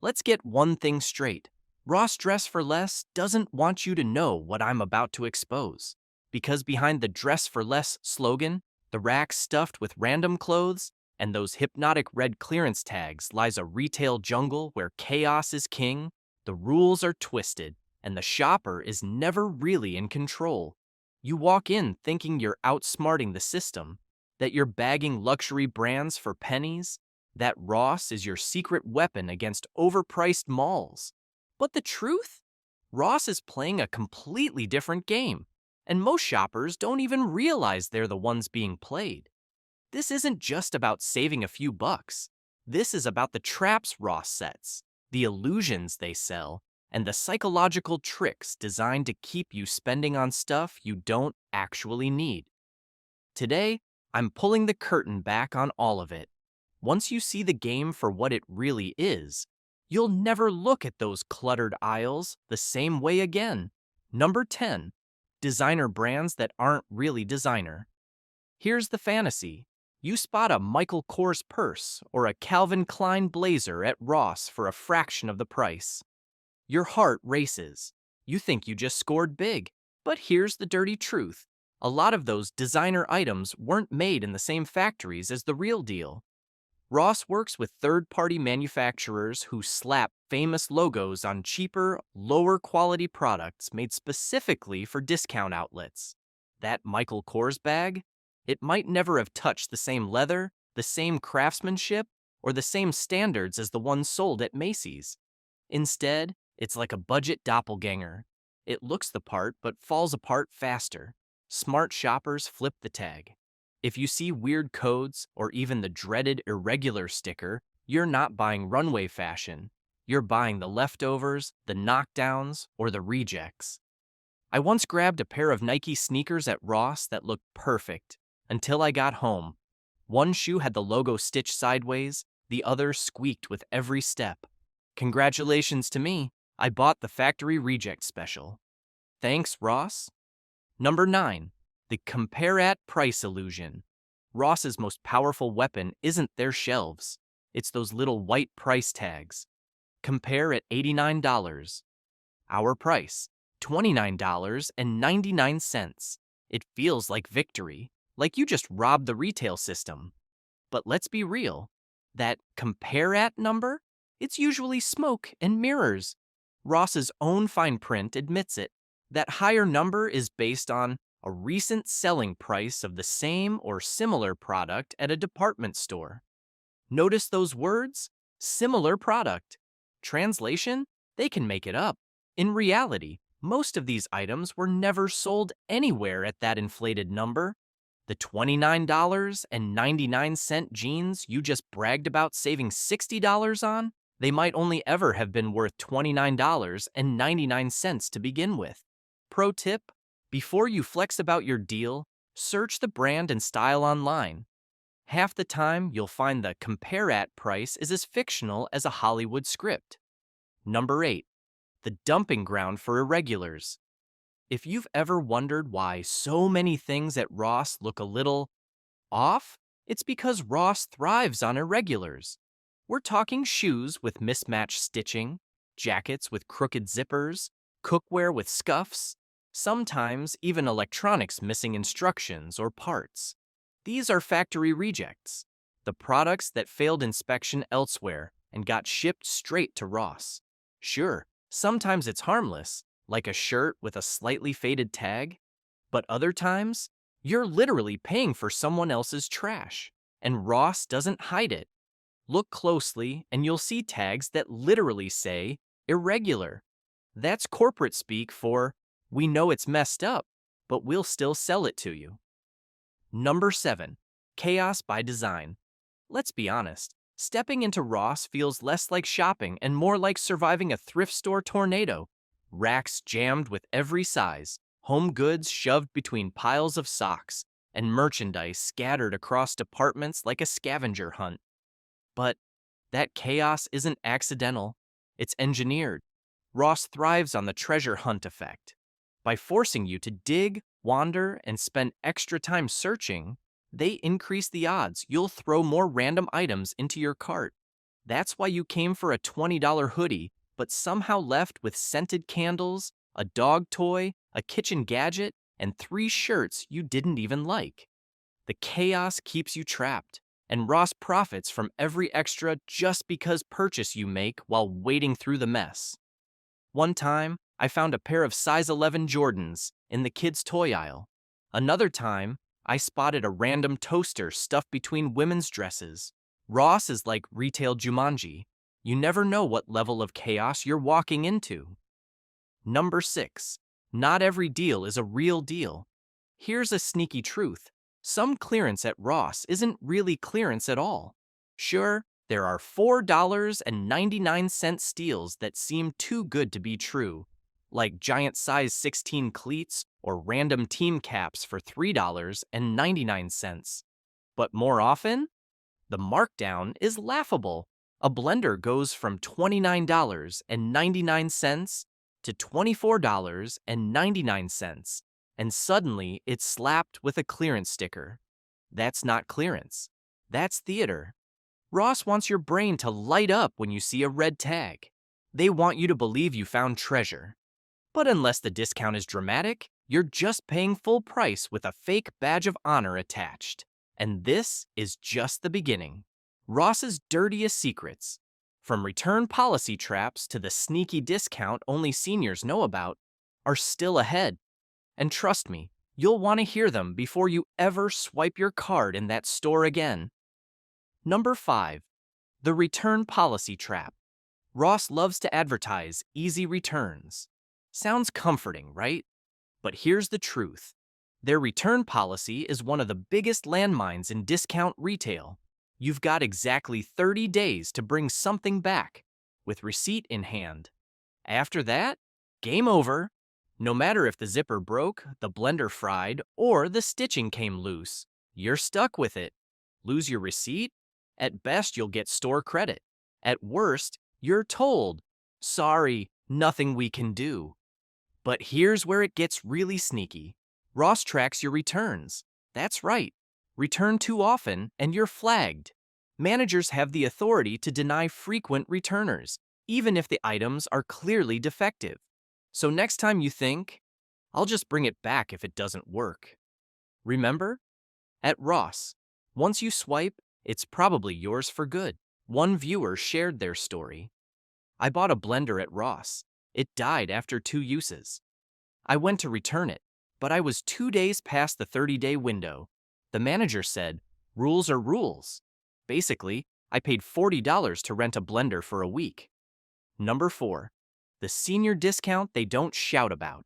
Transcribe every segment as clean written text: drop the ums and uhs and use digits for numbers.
Let's get one thing straight. Ross Dress for Less doesn't want you to know what I'm about to expose. Because behind the Dress for Less slogan, the racks stuffed with random clothes, and those hypnotic red clearance tags lies a retail jungle where chaos is king, the rules are twisted, and the shopper is never really in control. You walk in thinking you're outsmarting the system, that you're bagging luxury brands for pennies, that Ross is your secret weapon against overpriced malls. But the truth? Ross is playing a completely different game, and most shoppers don't even realize they're the ones being played. This isn't just about saving a few bucks. This is about the traps Ross sets, the illusions they sell, and the psychological tricks designed to keep you spending on stuff you don't actually need. Today, I'm pulling the curtain back on all of it. Once you see the game for what it really is, you'll never look at those cluttered aisles the same way again. Number 10. Designer brands that aren't really designer. Here's the fantasy. You spot a Michael Kors purse or a Calvin Klein blazer at Ross for a fraction of the price. Your heart races. You think you just scored big. But here's the dirty truth. A lot of those designer items weren't made in the same factories as the real deal. Ross works with third-party manufacturers who slap famous logos on cheaper, lower-quality products made specifically for discount outlets. That Michael Kors bag? It might never have touched the same leather, the same craftsmanship, or the same standards as the ones sold at Macy's. Instead, it's like a budget doppelganger. It looks the part but falls apart faster. Smart shoppers flip the tag. If you see weird codes or even the dreaded irregular sticker, you're not buying runway fashion. You're buying the leftovers, the knockdowns, or the rejects. I once grabbed a pair of Nike sneakers at Ross that looked perfect until I got home. One shoe had the logo stitched sideways, the other squeaked with every step. Congratulations to me, I bought the factory reject special. Thanks, Ross. Number 9. The compare at price illusion. Ross's most powerful weapon isn't their shelves. It's those little white price tags. Compare at $89. Our price, $29.99. It feels like victory, like you just robbed the retail system. But let's be real. That compare at number? It's usually smoke and mirrors. Ross's own fine print admits it. That higher number is based on a recent selling price of the same or similar product at a department store. Notice those words? Similar product. Translation? They can make it up. In reality, most of these items were never sold anywhere at that inflated number. The $29.99 jeans you just bragged about saving $60 on, they might only ever have been worth $29.99 to begin with. Pro tip: before you flex about your deal, search the brand and style online. Half the time, you'll find the compare at price is as fictional as a Hollywood script. Number 8. The dumping ground for irregulars. If you've ever wondered why so many things at Ross look a little off, it's because Ross thrives on irregulars. We're talking shoes with mismatched stitching, jackets with crooked zippers, cookware with scuffs, sometimes even electronics missing instructions or parts. These are factory rejects, the products that failed inspection elsewhere and got shipped straight to Ross. Sure, sometimes it's harmless, like a shirt with a slightly faded tag, but other times, you're literally paying for someone else's trash, and Ross doesn't hide it. Look closely and you'll see tags that literally say irregular. That's corporate speak for, we know it's messed up, but we'll still sell it to you. Number 7. Chaos by design. Let's be honest, stepping into Ross feels less like shopping and more like surviving a thrift store tornado. Racks jammed with every size, home goods shoved between piles of socks, and merchandise scattered across departments like a scavenger hunt. But that chaos isn't accidental, it's engineered. Ross thrives on the treasure hunt effect. By forcing you to dig, wander, and spend extra time searching, they increase the odds you'll throw more random items into your cart. That's why you came for a $20 hoodie, but somehow left with scented candles, a dog toy, a kitchen gadget, and 3 shirts you didn't even like. The chaos keeps you trapped, and Ross profits from every extra just because purchase you make while wading through the mess. One time, I found a pair of size 11 Jordans in the kids' toy aisle. Another time, I spotted a random toaster stuffed between women's dresses. Ross is like retail Jumanji. You never know what level of chaos you're walking into. Number 6. Not every deal is a real deal. Here's a sneaky truth. Some clearance at Ross isn't really clearance at all. Sure, there are $4.99 steals that seem too good to be true, like giant size 16 cleats or random team caps for $3.99. But more often, the markdown is laughable. A blender goes from $29.99 to $24.99, and suddenly it's slapped with a clearance sticker. That's not clearance. That's theater. Ross wants your brain to light up when you see a red tag. They want you to believe you found treasure. But unless the discount is dramatic, you're just paying full price with a fake badge of honor attached. And this is just the beginning. Ross's dirtiest secrets, from return policy traps to the sneaky discount only seniors know about, are still ahead. And trust me, you'll want to hear them before you ever swipe your card in that store again. Number 5. The return policy trap. Ross loves to advertise easy returns. Sounds comforting, right? But here's the truth. Their return policy is one of the biggest landmines in discount retail. You've got exactly 30 days to bring something back, with receipt in hand. After that, game over. No matter if the zipper broke, the blender fried, or the stitching came loose, you're stuck with it. Lose your receipt? At best, you'll get store credit. At worst, you're told, sorry, nothing we can do. But here's where it gets really sneaky. Ross tracks your returns. That's right. Return too often and you're flagged. Managers have the authority to deny frequent returners, even if the items are clearly defective. So next time you think, I'll just bring it back if it doesn't work. Remember? At Ross, once you swipe, it's probably yours for good. One viewer shared their story. I bought a blender at Ross. It died after 2 uses. I went to return it, but I was 2 days past the 30-day window. The manager said, rules are rules. Basically, I paid $40 to rent a blender for a week. Number 4. The senior discount they don't shout about.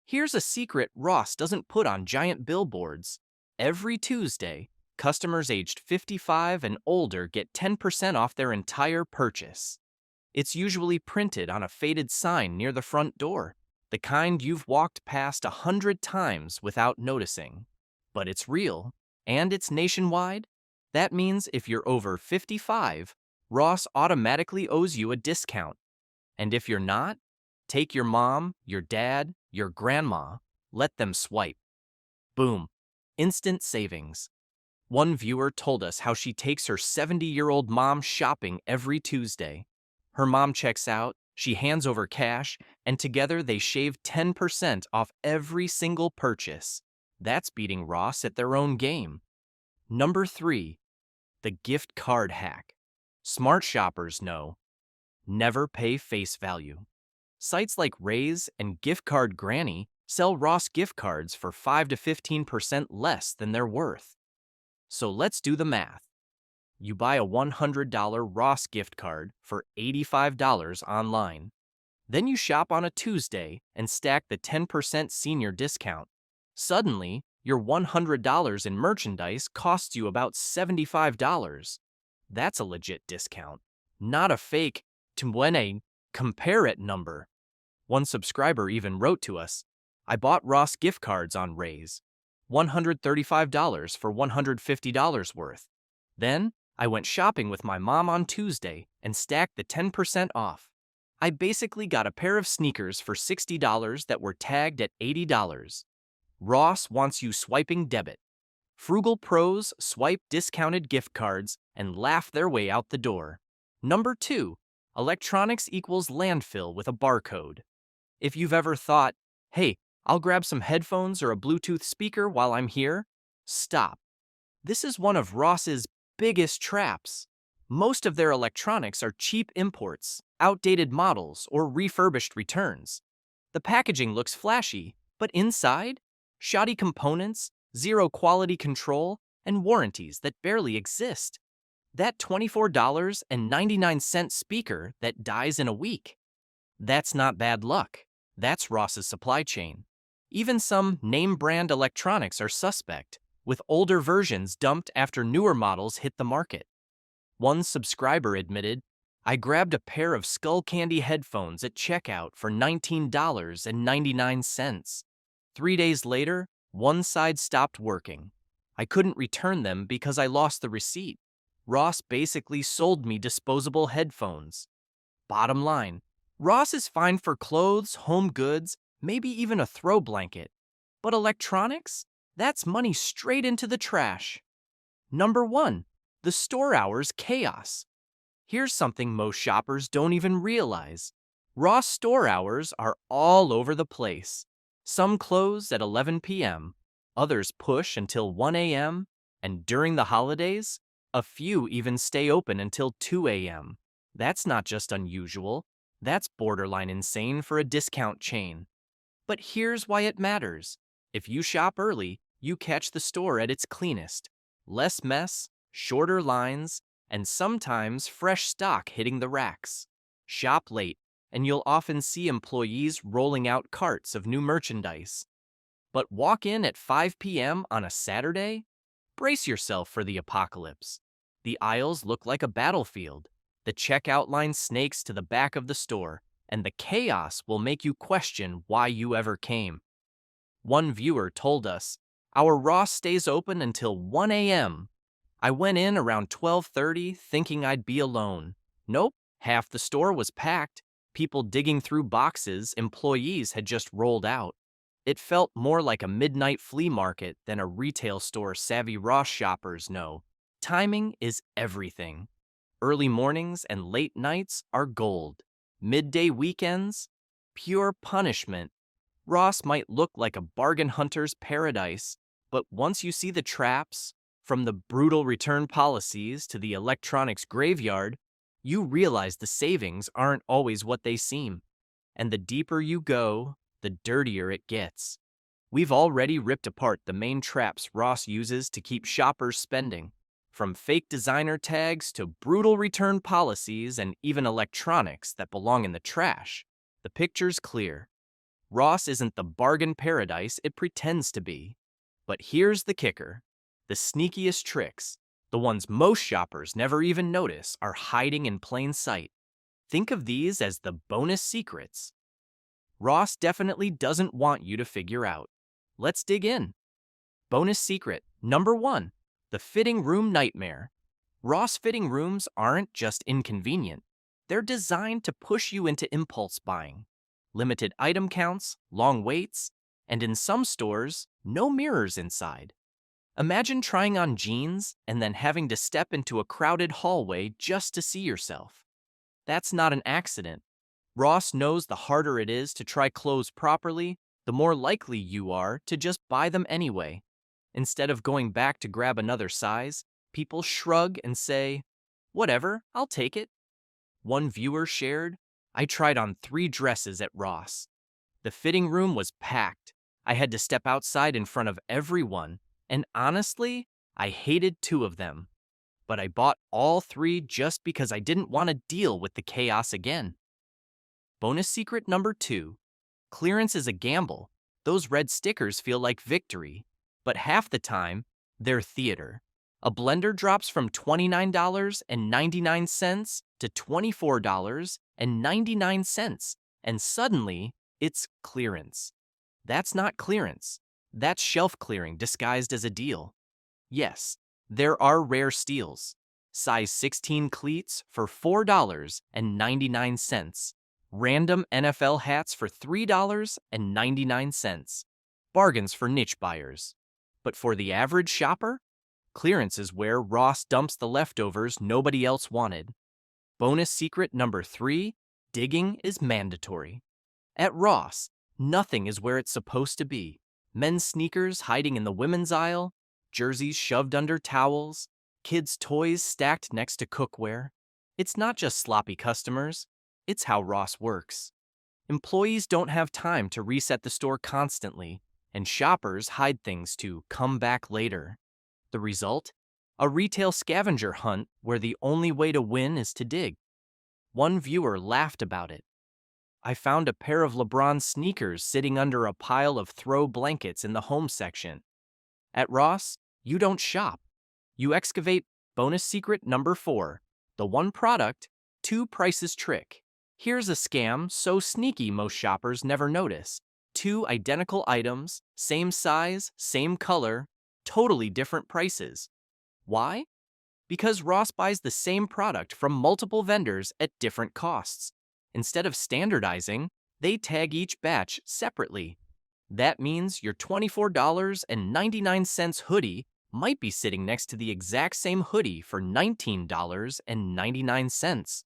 Here's a secret Ross doesn't put on giant billboards. Every Tuesday, customers aged 55 and older get 10% off their entire purchase. It's usually printed on a faded sign near the front door, the kind you've walked past 100 times without noticing. But it's real, and it's nationwide. That means if you're over 55, Ross automatically owes you a discount. And if you're not, take your mom, your dad, your grandma, let them swipe. Boom. Instant savings. One viewer told us how she takes her 70-year-old mom shopping every Tuesday. Her mom checks out, she hands over cash, and together they shave 10% off every single purchase. That's beating Ross at their own game. Number 3. The gift card hack. Smart shoppers know. Never pay face value. Sites like Raise and Gift Card Granny sell Ross gift cards for 5 to 15% less than they're worth. So let's do the math. You buy a $100 Ross gift card for $85 online. Then you shop on a Tuesday and stack the 10% senior discount. Suddenly, your $100 in merchandise costs you about $75. That's a legit discount, not a fake compare it number. One subscriber even wrote to us, I bought Ross gift cards on Raise, $135 for $150 worth. Then, I went shopping with my mom on Tuesday and stacked the 10% off. I basically got a pair of sneakers for $60 that were tagged at $80. Ross wants you swiping debit. Frugal pros swipe discounted gift cards and laugh their way out the door. Number 2. Electronics equals landfill with a barcode. If you've ever thought, hey, I'll grab some headphones or a Bluetooth speaker while I'm here, stop. This is one of Ross's biggest traps. Most of their electronics are cheap imports, outdated models, or refurbished returns. The packaging looks flashy, but inside? Shoddy components, zero quality control, and warranties that barely exist. That $24.99 speaker that dies in a week. That's not bad luck. That's Ross's supply chain. Even some name-brand electronics are suspect, with older versions dumped after newer models hit the market. One subscriber admitted, I grabbed a pair of Skull Candy headphones at checkout for $19.99. 3 days later, one side stopped working. I couldn't return them because I lost the receipt. Ross basically sold me disposable headphones. Bottom line, Ross is fine for clothes, home goods, maybe even a throw blanket. But electronics? That's money straight into the trash. Number 1. The store hours chaos. Here's something most shoppers don't even realize. Ross store hours are all over the place. Some close at 11 p.m., others push until 1 a.m., and during the holidays, a few even stay open until 2 a.m. That's not just unusual, that's borderline insane for a discount chain. But here's why it matters. If you shop early, you catch the store at its cleanest. Less mess, shorter lines, and sometimes fresh stock hitting the racks. Shop late, and you'll often see employees rolling out carts of new merchandise. But walk in at 5 p.m. on a Saturday? Brace yourself for the apocalypse. The aisles look like a battlefield. The checkout line snakes to the back of the store, and the chaos will make you question why you ever came. One viewer told us, our Ross stays open until 1 a.m. I went in around 12:30 thinking I'd be alone. Nope, half the store was packed. People digging through boxes employees had just rolled out. It felt more like a midnight flea market than a retail store savvy Ross shoppers know. Timing is everything. Early mornings and late nights are gold. Midday weekends? Pure punishment. Ross might look like a bargain hunter's paradise, but once you see the traps, from the brutal return policies to the electronics graveyard, you realize the savings aren't always what they seem. And the deeper you go, the dirtier it gets. We've already ripped apart the main traps Ross uses to keep shoppers spending. From fake designer tags to brutal return policies and even electronics that belong in the trash, the picture's clear. Ross isn't the bargain paradise it pretends to be. But here's the kicker. The sneakiest tricks, the ones most shoppers never even notice, are hiding in plain sight. Think of these as the bonus secrets Ross definitely doesn't want you to figure out. Let's dig in. Bonus secret number 1. The fitting room nightmare. Ross fitting rooms aren't just inconvenient. They're designed to push you into impulse buying. Limited item counts, long waits, and in some stores, no mirrors inside. Imagine trying on jeans and then having to step into a crowded hallway just to see yourself. That's not an accident. Ross knows the harder it is to try clothes properly, the more likely you are to just buy them anyway. Instead of going back to grab another size, people shrug and say, whatever, I'll take it. One viewer shared, I tried on 3 dresses at Ross. The fitting room was packed. I had to step outside in front of everyone, and honestly, I hated 2 of them. But I bought all 3 just because I didn't want to deal with the chaos again. Bonus secret number 2. Clearance is a gamble. Those red stickers feel like victory, but half the time, they're theater. A blender drops from $29.99 to $24.99, and suddenly, it's clearance. That's not clearance. That's shelf clearing disguised as a deal. Yes, there are rare steals. Size 16 cleats for $4.99. Random NFL hats for $3.99. Bargains for niche buyers. But for the average shopper, clearance is where Ross dumps the leftovers nobody else wanted. Bonus secret number 3, digging is mandatory. At Ross, nothing is where it's supposed to be. Men's sneakers hiding in the women's aisle, jerseys shoved under towels, kids' toys stacked next to cookware. It's not just sloppy customers, it's how Ross works. Employees don't have time to reset the store constantly, and shoppers hide things to come back later. The result? A retail scavenger hunt where the only way to win is to dig. One viewer laughed about it. I found a pair of LeBron sneakers sitting under a pile of throw blankets in the home section. At Ross, you don't shop. You excavate. Bonus secret number 4, the one product, two prices trick. Here's a scam so sneaky most shoppers never notice. Two identical items, same size, same color, totally different prices. Why? Because Ross buys the same product from multiple vendors at different costs. Instead of standardizing, they tag each batch separately. That means your $24.99 hoodie might be sitting next to the exact same hoodie for $19.99.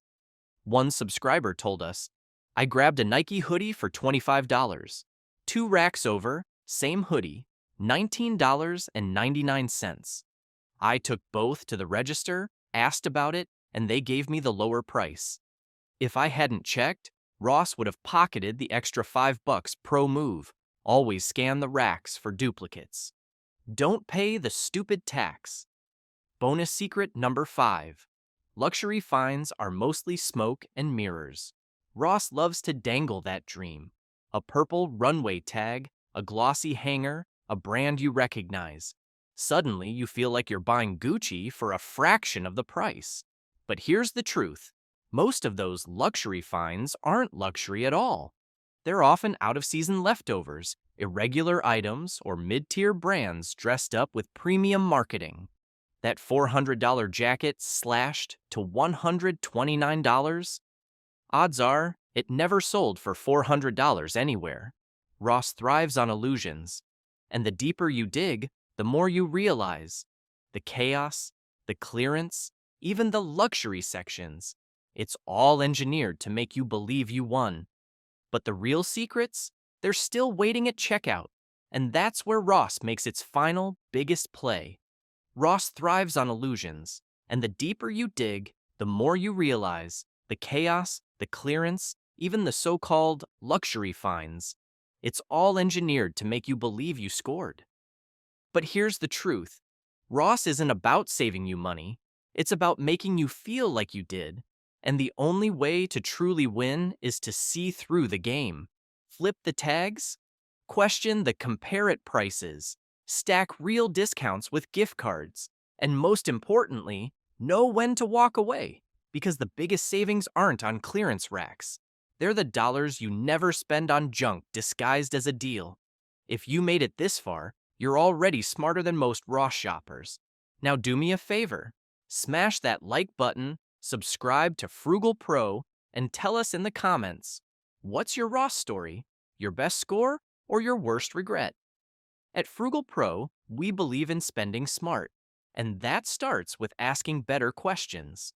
One subscriber told us, I grabbed a Nike hoodie for $25. 2 racks over, same hoodie, $19.99. I took both to the register, asked about it, and they gave me the lower price. If I hadn't checked, Ross would have pocketed the extra $5 pro move. Always scan the racks for duplicates. Don't pay the stupid tax. Bonus secret number 5. Luxury finds are mostly smoke and mirrors. Ross loves to dangle that dream. A purple runway tag, a glossy hanger, a brand you recognize. Suddenly, you feel like you're buying Gucci for a fraction of the price. But here's the truth. Most of those luxury finds aren't luxury at all. They're often out-of-season leftovers, irregular items, or mid-tier brands dressed up with premium marketing. That $400 jacket slashed to $129? Odds are, it never sold for $400 anywhere. Ross thrives on illusions. And the deeper you dig, the more you realize. The chaos, the clearance, even the luxury sections. It's all engineered to make you believe you won. But the real secrets? They're still waiting at checkout. And that's where Ross makes its final, biggest play. Ross thrives on illusions. And the deeper you dig, the more you realize. The chaos, the clearance, even the so-called luxury finds. It's all engineered to make you believe you scored. But here's the truth. Ross isn't about saving you money. It's about making you feel like you did. And the only way to truly win is to see through the game. Flip the tags, question the compare-it prices, stack real discounts with gift cards, and most importantly, know when to walk away, because the biggest savings aren't on clearance racks. They're the dollars you never spend on junk disguised as a deal. If you made it this far, you're already smarter than most Ross shoppers. Now do me a favor. Smash that like button, subscribe to Frugal Pro, and tell us in the comments, what's your Ross story, your best score, or your worst regret? At Frugal Pro, we believe in spending smart, and that starts with asking better questions.